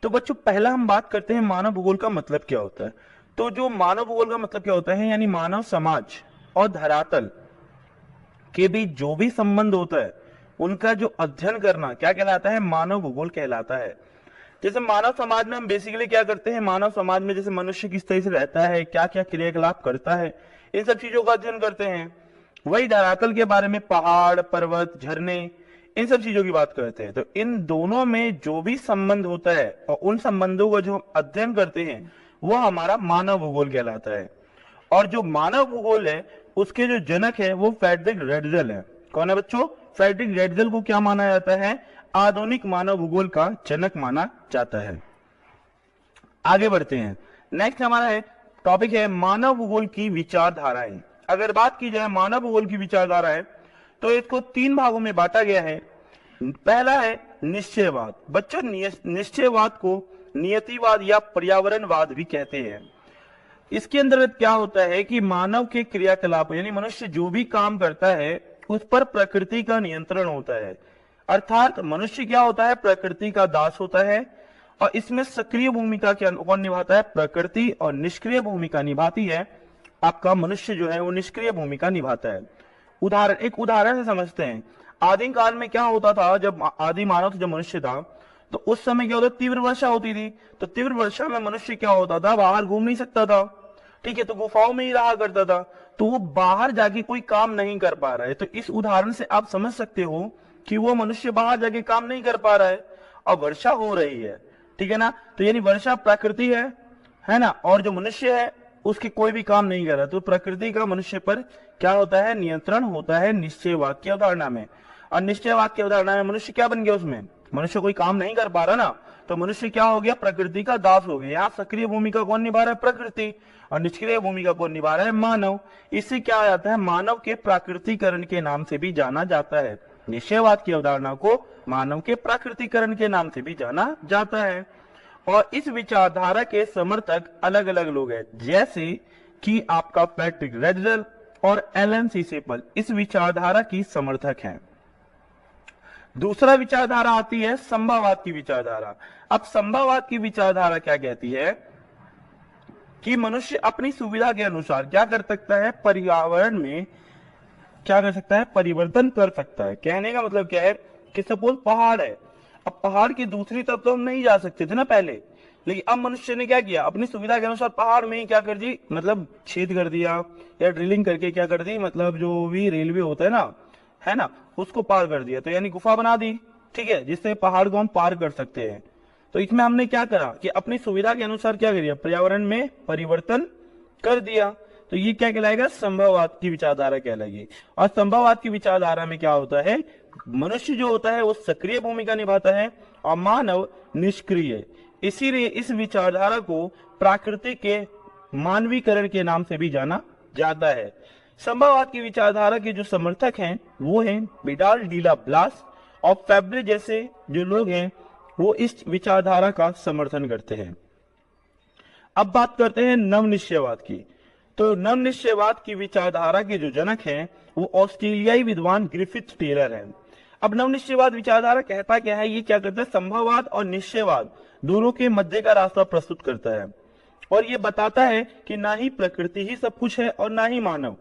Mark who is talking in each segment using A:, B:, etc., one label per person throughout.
A: तो बच्चों पहला हम बात करते हैं मानव भूगोल का मतलब क्या होता है। तो जो मानव भूगोल का मतलब क्या होता है, यानी मानव समाज और धरातल के बीच जो भी संबंध होता है उनका जो अध्ययन करना क्या कहलाता है, मानव भूगोल कहलाता है। जैसे मानव समाज में हम बेसिकली क्या करते हैं, मानव समाज में जैसे मनुष्य किस तरह से रहता है, क्या क्या क्रियाकलाप करता है, इन सब चीजों का अध्ययन करते हैं। वही धरातल के बारे में पहाड़ पर्वत झरने इन सब चीजों की बात करते हैं। तो इन दोनों में जो भी संबंध होता है और उन संबंधों का जो हम अध्ययन करते हैं वो हमारा मानव भूगोल कहलाता है। और जो मानव भूगोल है उसके जो जनक है वो फ्रेडरिक रेडजल है। कौन है बच्चों? फ्रेडरिक रेडजल को क्या माना जाता है, आधुनिक मानव भूगोल का जनक माना जाता है। आगे बढ़ते हैं। नेक्स्ट हमारा है टॉपिक है मानव भूगोल की विचारधाराएं। अगर बात की जाए मानव भूगोल की विचारधाराएं तो इसको तीन भागों में बांटा गया है। पहला है निश्चयवाद। बच्चों निश्चयवाद को नियतिवाद या पर्यावरणवाद भी कहते हैं। इसके अंतर्गत क्या होता है कि मानव के क्रियाकलाप यानी मनुष्य जो भी काम करता है उस पर प्रकृति का नियंत्रण होता है। अर्थात मनुष्य क्या होता है, प्रकृति का दास होता है। और इसमें सक्रिय भूमिका क्या कौन निभाता है, प्रकृति, और निष्क्रिय भूमिका निभाती है आपका मनुष्य जो है वो निष्क्रिय भूमिका निभाता है। एक उदाहरण से समझते हैं। आदिम काल में क्या होता था, जब आदि मानव जब मनुष्य था तो उस समय क्या होता, तीव्र वर्षा होती थी। तो तीव्र वर्षा में मनुष्य क्या होता था, बाहर घूम नहीं सकता था, ठीक है, तो गुफाओं में ही रहा करता था। तो वो बाहर जाके कोई काम नहीं कर पा रहा है। तो इस उदाहरण से आप समझ सकते हो कि वो मनुष्य बाहर जाके काम नहीं कर पा रहा है और वर्षा हो रही है, ठीक है ना। तो यानी वर्षा प्रकृति है ना, और जो मनुष्य है उसके कोई भी काम नहीं कर रहा। तो प्रकृति का मनुष्य पर क्या होता है, नियंत्रण होता है निश्चयवाद की अवधारणा में। और निश्चयवाद की अवधारणा में मनुष्य क्या बन गया, उसमें मनुष्य कोई काम नहीं कर पा रहा ना, तो मनुष्य क्या हो गया, प्रकृति का दास हो गया। यहाँ सक्रिय भूमिका कौन निभा रहा है, प्रकृति, और निष्क्रिय भूमिका कौन निभा रहा है, मानव। इससे क्या आ जाता है, मानव के प्राकृतिकरण के नाम से भी जाना जाता है। निश्चयवाद की अवधारणा को मानव के प्राकृतिकरण के नाम से भी जाना जाता है। और इस विचारधारा के समर्थक अलग अलग लोग हैं, जैसे कि आपका फ्रेडरिक रेडजल और एलन सीसेपल इस विचारधारा की समर्थक हैं। दूसरा विचारधारा आती है संभववाद की विचारधारा। अब संभववाद की विचारधारा क्या कहती है कि मनुष्य अपनी सुविधा के अनुसार क्या कर सकता है, पर्यावरण में क्या कर सकता है, परिवर्तन कर सकता है। कहने का मतलब क्या है कि सपोज पहाड़ है, अब पहाड़ की दूसरी तरफ तो हम नहीं जा सकते थे ना पहले, लेकिन अब मनुष्य ने क्या किया, अपनी सुविधा के अनुसार पहाड़ में ही क्या कर दी, मतलब छेद कर दिया या ड्रिलिंग करके क्या कर दी, मतलब जो भी रेलवे होता है ना, उसको पार कर दिया। तो यानी गुफा बना दी, ठीक है, जिससे पहाड़ को हम पार कर सकते हैं। तो इसमें हमने क्या करा कि अपनी सुविधा के अनुसार क्या कर दिया, पर्यावरण में परिवर्तन कर दिया। तो ये क्या कहलाएगा, संभववाद की विचारधारा कहलाएगी। और संभववाद की विचारधारा में क्या होता है, मनुष्य जो होता है वो सक्रिय भूमिका निभाता है और मानव निष्क्रिय। इसीलिए इस विचारधारा को प्रकृति के मानवीकरण के नाम से भी जाना जाता है। संभववाद की विचारधारा के जो समर्थक हैं वो हैं विडाल डीला ब्लास और फैब्रे जैसे जो लोग हैं, वो इस विचारधारा का समर्थन करते हैं। अब बात करते हैं नवनिश्चयवाद की। तो नवनिश्चयवाद की विचारधारा के जो जनक हैं वो ऑस्ट्रेलियाई विद्वान ग्रिफिथ टेलर हैं। अब नवनिश्चयवाद विचारधारा कहता क्या है, ये क्या करता है, संभववाद और निश्चयवाद दोनों के मध्य का रास्ता प्रस्तुत करता है। और ये बताता है कि ना ही प्रकृति ही सब कुछ है और ना ही मानव।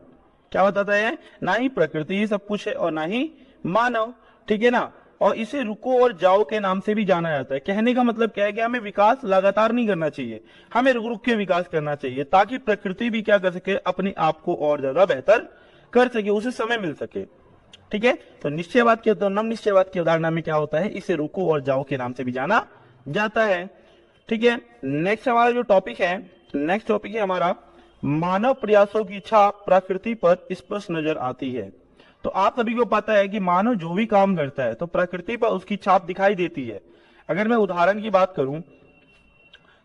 A: क्या बताता है, ना ही प्रकृति ही सब कुछ है और ना ही मानव, ठीक है ना। और इसे रुको और जाओ के नाम से भी जाना जाता है। कहने का मतलब क्या है कि हमें विकास लगातार नहीं करना चाहिए, हमें रुक रुक के विकास करना चाहिए, ताकि प्रकृति भी क्या कर सके, अपने आप को और ज्यादा बेहतर कर सके, उसे समय मिल सके, ठीक है। तो निश्चयवाद के, तो नवनिश्चयवाद की अवधारणा में क्या होता है, इसे रुको और जाओ के नाम से भी जाना जाता है, ठीक है। नेक्स्ट हमारा जो टॉपिक है, नेक्स्ट टॉपिक है हमारा मानव प्रयासों की छाप प्रकृति पर स्पष्ट नजर आती है। तो आप सभी को पता है कि मानव जो भी काम करता है तो प्रकृति पर उसकी छाप दिखाई देती है। अगर मैं उदाहरण की बात करूं,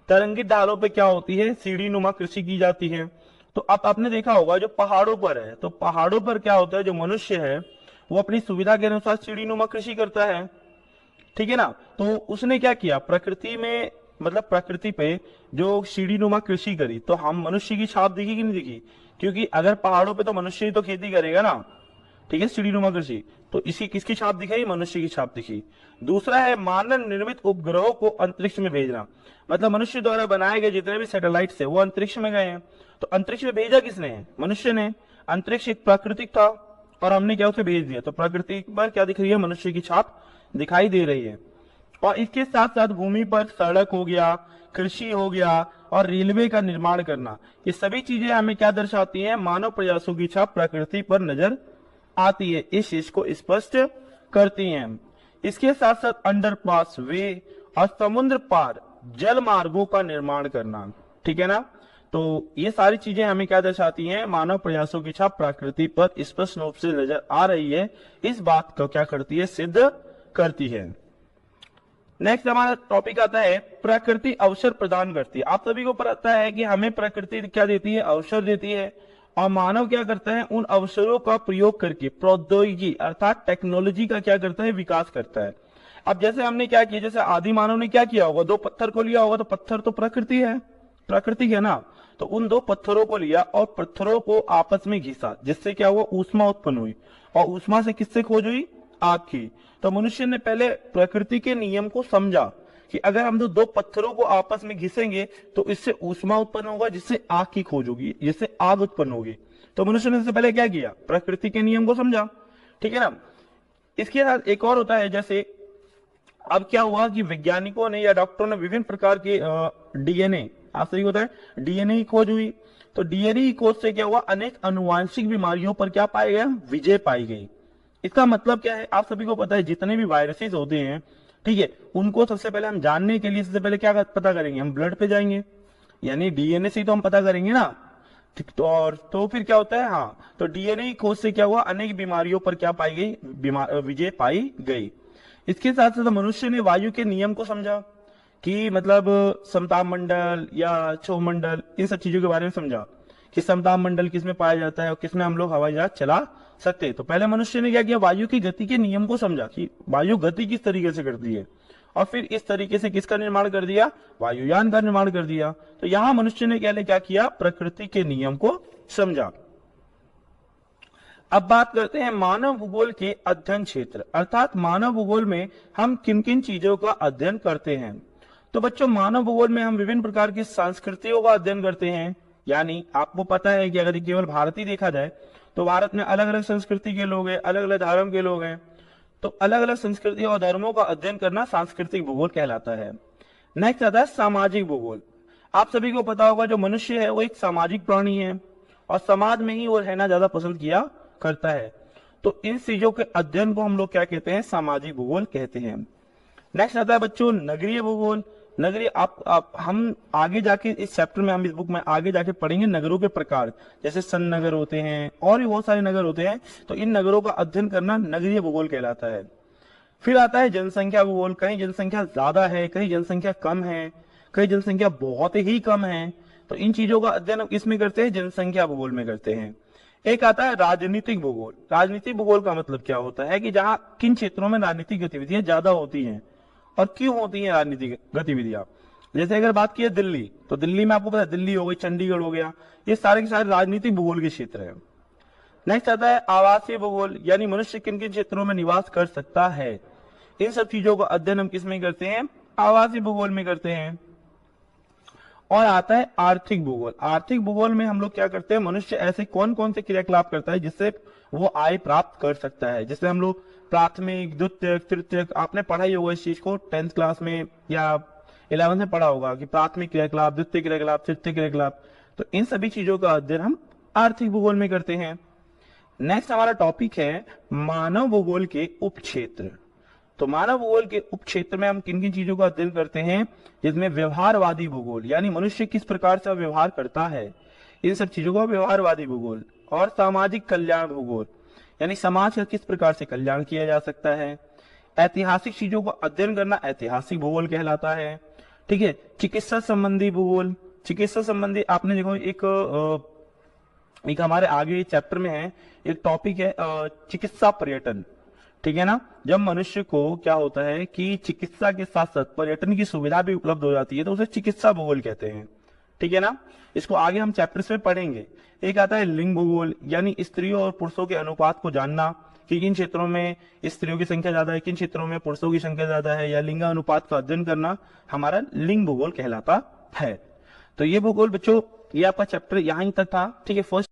A: तरंगित ढालों पे क्या होती है, सीढ़ी नुमा कृषि की जाती है। तो अब आपने देखा होगा जो पहाड़ों पर है, तो पहाड़ों पर क्या होता है, जो मनुष्य है वो अपनी सुविधा के अनुसार सीढ़ी नुमा कृषि करता है, ठीक है ना। तो उसने क्या किया, प्रकृति में मतलब प्रकृति पे जो सीढ़ी नुमा कृषि करी, तो हम मनुष्य की छाप दिखी कि नहीं दिखी, क्योंकि अगर पहाड़ों पे तो मनुष्य ही तो खेती करेगा ना, ठीक है, सीढ़ीनुमा कृषि। तो इसी किसकी छाप दिखाई? मनुष्य की छाप दिखी। दूसरा है मानव निर्मित उपग्रहों को अंतरिक्ष में भेजना, मतलब मनुष्य द्वारा बनाए गए जितने भी सैटेलाइट्स है वो अंतरिक्ष में गए हैं। तो अंतरिक्ष में भेजा किसने है? मनुष्य ने। अंतरिक्ष एक प्राकृतिक था और हमने क्या उसे भेज दिया, तो प्रकृति पर क्या दिख रही है? मनुष्य की छाप दिखाई दे रही है। और इसके साथ साथ भूमि पर सड़क हो गया, कृषि हो गया और रेलवे का निर्माण करना, ये सभी चीजें हमें क्या दर्शाती हैं? मानव प्रयासों की छाप प्रकृति पर नजर आती है, इस चीज को स्पष्ट करती हैं। इसके साथ साथ अंडरपास, वे और समुद्र पार जल मार्गों का निर्माण करना, ठीक है ना। तो ये सारी चीजें हमें क्या दर्शाती हैं? मानव प्रयासों की छाप प्रकृति पर स्पष्ट रूप से नजर आ रही है, इस बात को क्या करती है? सिद्ध करती है। नेक्स्ट हमारा टॉपिक आता है प्रकृति अवसर प्रदान करती है। आप सभी को पता है कि हमें प्रकृति क्या देती है? अवसर देती है, और मानव क्या करता है? उन अवसरों का प्रयोग करके प्रौद्योगिकी अर्थात टेक्नोलॉजी का क्या करता है? विकास करता है। अब जैसे हमने क्या किया, जैसे आदि मानव ने क्या किया होगा? 2 पत्थर को लिया होगा, तो पत्थर तो प्रकृति है ना। तो उन 2 पत्थरों को लिया और पत्थरों को आपस में घिसा, जिससे क्या हुआ? ऊष्मा उत्पन्न हुई, और ऊष्मा से किससे खोज हुई? आग की। तो मनुष्य ने पहले प्रकृति के नियम को समझा कि अगर हम 2 पत्थरों को आपस में घिसेंगे तो इससे ऊष्मा उत्पन्न होगा, जिससे आग की खोज होगी, जिससे आग उत्पन्न होगी। तो मनुष्य ने इससे पहले क्या किया? प्रकृति के नियम को समझा, ठीक है ना। इसके साथ एक और होता है, जैसे अब क्या हुआ कि वैज्ञानिकों ने या डॉक्टरों ने विभिन्न प्रकार के डीएनए, आप सही होता है, डीएनए की खोज हुई। तो डीएनए की खोज से क्या हुआ? अनेक अनुवांशिक बीमारियों पर क्या पाया गया? विजय पाई गई। इसका मतलब क्या है? आप सभी को पता है जितने भी वायरसेस होते हैं, ठीक है, उनको सबसे पहले हम जानने के लिए सबसे पहले क्या पता करेंगे? हम ब्लड पे जाएंगे, यानी डीएनए से ही तो हम पता करेंगे ना। ठीक, तो और तो फिर क्या होता है? हाँ, तो डीएनए की खोज से क्या हुआ? अनेक बीमारियों पर क्या पाई गई? विजय पाई गई। इसके साथ साथ मनुष्य ने वायु के नियम को समझा कि मतलब समताप मंडल या क्षोभ मंडल, इन सब चीजों के बारे में समझा कि समताप मंडल किसमें पाया जाता है और किसमें हम लोग हवाई जहाज चला सकते। तो पहले मनुष्य ने क्या किया? वायु की गति के नियम को समझा कि वायु गति किस तरीके से करती है, और फिर इस तरीके से किसका निर्माण कर दिया? वायुयान का निर्माण कर दिया। तो यहां मनुष्य ने क्या किया? प्रकृति के नियम को समझा। अब बात करते हैं मानव भूगोल के अध्ययन क्षेत्र, अर्थात मानव भूगोल में हम किन किन चीजों का अध्ययन करते हैं। तो बच्चों, मानव भूगोल में हम विभिन्न प्रकार की संस्कृतियों का अध्ययन करते हैं। यानी आपको पता है कि अगर केवल भारत ही देखा जाए तो भारत में अलग अलग संस्कृति के लोग हैं, अलग अलग धर्म के लोग हैं। तो अलग अलग संस्कृति और धर्मों का अध्ययन करना सांस्कृतिक भूगोल कहलाता है। नेक्स्ट आता है सामाजिक भूगोल। आप सभी को पता होगा जो मनुष्य है वो एक सामाजिक प्राणी है और समाज में ही वो रहना ज्यादा पसंद किया करता है। तो इन चीजों के अध्ययन को हम लोग क्या कहते हैं? सामाजिक भूगोल कहते हैं। नेक्स्ट आता है बच्चों नगरीय भूगोल। नगरीय हम आगे जाके इस चैप्टर में, हम इस बुक में आगे जाके पढ़ेंगे नगरों के प्रकार, जैसे सन नगर होते हैं और भी बहुत सारे नगर होते हैं। तो इन नगरों का अध्ययन करना नगरीय भूगोल कहलाता है। फिर आता है जनसंख्या भूगोल। कहीं जनसंख्या ज्यादा है, कहीं जनसंख्या कम है, कहीं जनसंख्या बहुत ही कम है। तो इन चीजों का अध्ययन हम किसमें करते हैं? जनसंख्या भूगोल में करते हैं। एक आता है राजनीतिक भूगोल। राजनीतिक भूगोल का मतलब क्या होता है कि जहां किन क्षेत्रों में राजनीतिक गतिविधियां ज्यादा होती हैं और क्यों होती हैं राजनीतिक गतिविधियां। जैसे अगर बात की है दिल्ली, तो दिल्ली में आपको पता है दिल्ली हो गई, चंडीगढ़ हो गया, ये सारे के सारे राजनीतिक भूगोल के क्षेत्र है। नेक्स्ट आता है आवासीय भूगोल, यानी मनुष्य किन किन क्षेत्रों में निवास कर सकता है। इन सब चीजों का अध्ययन हम किसमें करते हैं? आवासीय भूगोल में करते हैं। और आता है आर्थिक भूगोल। आर्थिक भूगोल में हम लोग क्या करते हैं? मनुष्य ऐसे कौन कौन से क्रियाकलाप करता है जिससे वो आय प्राप्त कर सकता है। जैसे हम लोग प्राथमिक, द्वितीयक, तृतीयक, आपने पढ़ा ही होगा इस चीज को 10th क्लास में या 11th में पढ़ा होगा कि प्राथमिक क्रियाकलाप, द्वितीय क्रियाकलाप, तृतीय क्रियाकलाप। तो इन सभी चीजों का अध्ययन हम आर्थिक भूगोल में करते हैं। नेक्स्ट हमारा टॉपिक है मानव भूगोल के उपक्षेत्र। तो मानव भूगोल के उपक्षेत्र में हम किन किन चीजों का अध्ययन करते हैं? जिसमें व्यवहारवादी भूगोल, यानी मनुष्य किस प्रकार से व्यवहार करता है, इन सब चीजों का व्यवहारवादी भूगोल। और सामाजिक कल्याण भूगोल, यानी समाज का किस प्रकार से कल्याण किया जा सकता है। ऐतिहासिक चीजों का अध्ययन करना ऐतिहासिक भूगोल कहलाता है। ठीक है। चिकित्सा संबंधी भूगोल। चिकित्सा संबंधी आपने देखो एक हमारे आगे चैप्टर में है, एक टॉपिक है चिकित्सा पर्यटन। ठीक है ना। जब मनुष्य को क्या होता है कि चिकित्सा के साथ साथ पर्यटन की सुविधा भी उपलब्ध हो जाती है तो उसे चिकित्सा भूगोल कहते हैं। ठीक है ना। इसको आगे हम चैप्टर्स में पढ़ेंगे। एक आता है लिंग भूगोल, यानी स्त्रियों और पुरुषों के अनुपात को जानना कि किन क्षेत्रों में स्त्रियों की संख्या ज्यादा है, किन क्षेत्रों में पुरुषों की संख्या ज्यादा है, या लिंगानुपात का अध्ययन करना हमारा लिंग भूगोल कहलाता है। तो ये भूगोल बच्चों, ये आपका चैप्टर यहाँ तक था। ठीक है, फर्स्ट